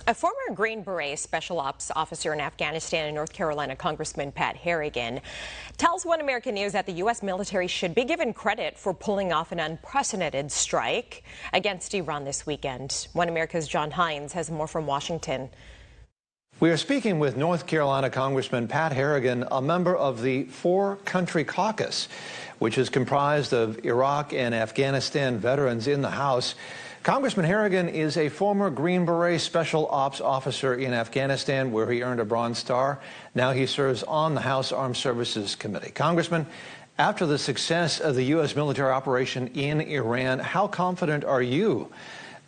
A former Green Beret Special Ops officer in Afghanistan and North Carolina, Congressman Pat Harrigan, tells One American News that the U.S. military should be given credit for pulling off an unprecedented strike against Iran this weekend. One America's John Hines has more from Washington. We are speaking with North Carolina Congressman Pat Harrigan, a member of the four-country caucus, which is comprised of Iraq and Afghanistan veterans in the House. Congressman Harrigan is a former Green Beret Special Ops officer in Afghanistan, where he earned a Bronze Star. Now he serves on the House Armed Services Committee. Congressman, after the success of the U.S. military operation in Iran, how confident are you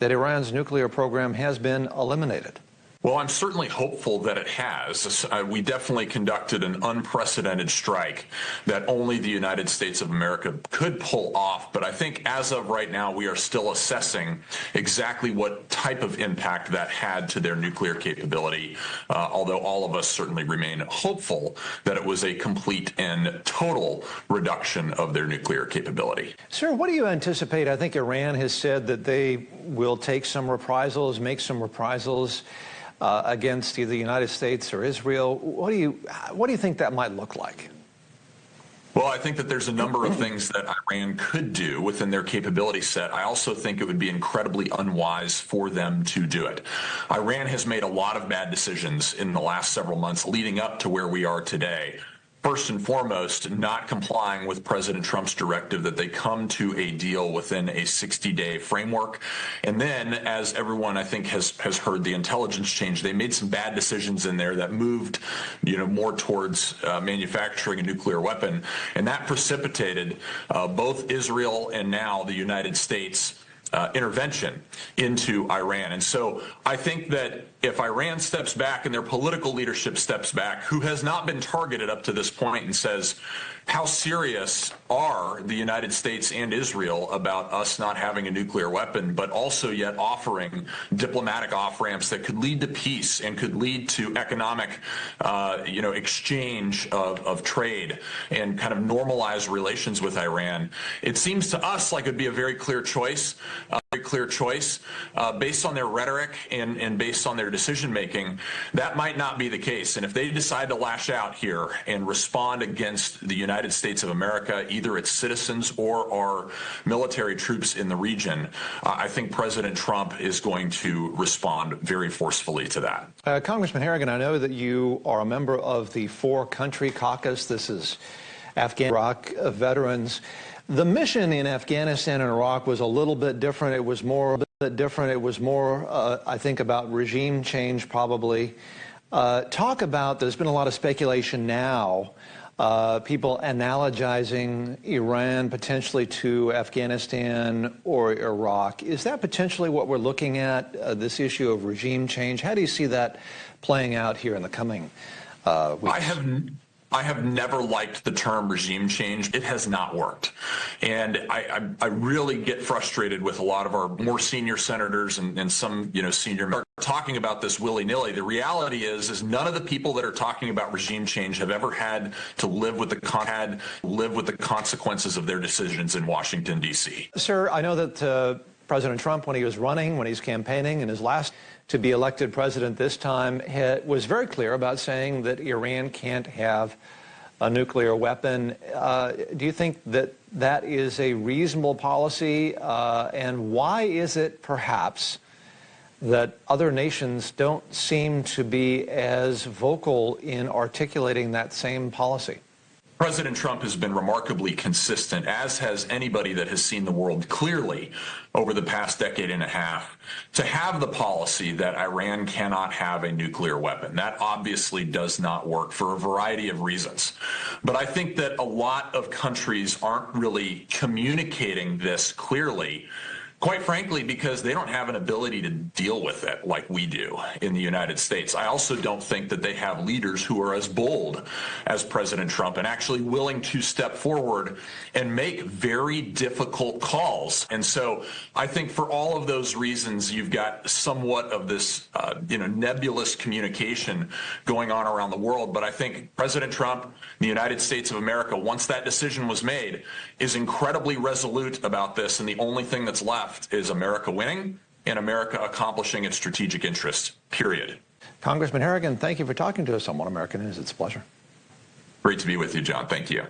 that Iran's nuclear program has been eliminated? Well, I'm certainly hopeful that it has. We definitely conducted an unprecedented strike that only the United States of America could pull off. But I think as of right now, we are still assessing exactly what type of impact that had to their nuclear capability, although all of us certainly remain hopeful that it was a complete and total reduction of their nuclear capability. Sir, what do you anticipate? I think Iran has said that they will take some reprisals, make some reprisals against either the United States or Israel. What do you think that might look like? Well, I think that there's a number of things that Iran could do within their capability set. I also think it would be incredibly unwise for them to do it. Iran has made a lot of bad decisions in the last several months leading up to where we are today. First and foremost, not complying with President Trump's directive that they come to a deal within a 60-day framework. And then, as everyone I think has heard the intelligence change, they made some bad decisions in there that moved, more towards manufacturing a nuclear weapon. And that precipitated both Israel and now the United States intervention into Iran. And so I think that if Iran steps back and their political leadership steps back, who has not been targeted up to this point, and says, how serious are the United States and Israel about us not having a nuclear weapon, but also yet offering diplomatic off-ramps that could lead to peace and could lead to economic, exchange of trade and kind of normalize relations with Iran. It seems to us like it'd be a very clear choice. Based on their rhetoric and based on their decision-making. That might not be the case. And if they decide to lash out here and respond against the United States of America, either its citizens or our military troops in the region, I think President Trump is going to respond very forcefully to that. Congressman Harrigan, I know that you are a member of the four-country caucus. This is Afghan Iraq veterans. The mission in Afghanistan and Iraq was a little bit different. It was more, I think, about regime change, probably. Talk about, there's been a lot of speculation now, people analogizing Iran potentially to Afghanistan or Iraq. Is that potentially what we're looking at, this issue of regime change? How do you see that playing out here in the coming weeks? I have never liked the term regime change. It has not worked. And I really get frustrated with a lot of our more senior senators and some, senior talking about this willy-nilly. The reality is none of the people that are talking about regime change have ever had to live with the consequences of their decisions in Washington, D.C. Sir, I know that President Trump, when he was running, when he's campaigning, in his last to be elected president this time, was very clear about saying that Iran can't have a nuclear weapon. Do you think that that is a reasonable policy? And why is it, perhaps, that other nations don't seem to be as vocal in articulating that same policy? President Trump has been remarkably consistent, as has anybody that has seen the world clearly over the past decade and a half, to have the policy that Iran cannot have a nuclear weapon. That obviously does not work for a variety of reasons. But I think that a lot of countries aren't really communicating this clearly, quite frankly, because they don't have an ability to deal with it like we do in the United States. I also don't think that they have leaders who are as bold as President Trump and actually willing to step forward and make very difficult calls. And so I think for all of those reasons, you've got somewhat of this, nebulous communication going on around the world. But I think President Trump, the United States of America, once that decision was made, is incredibly resolute about this. And the only thing that's left is America winning in America accomplishing its strategic interests, period. Congressman Harrigan, thank you for talking to us on One American News. It's a pleasure. Great to be with you, John. Thank you.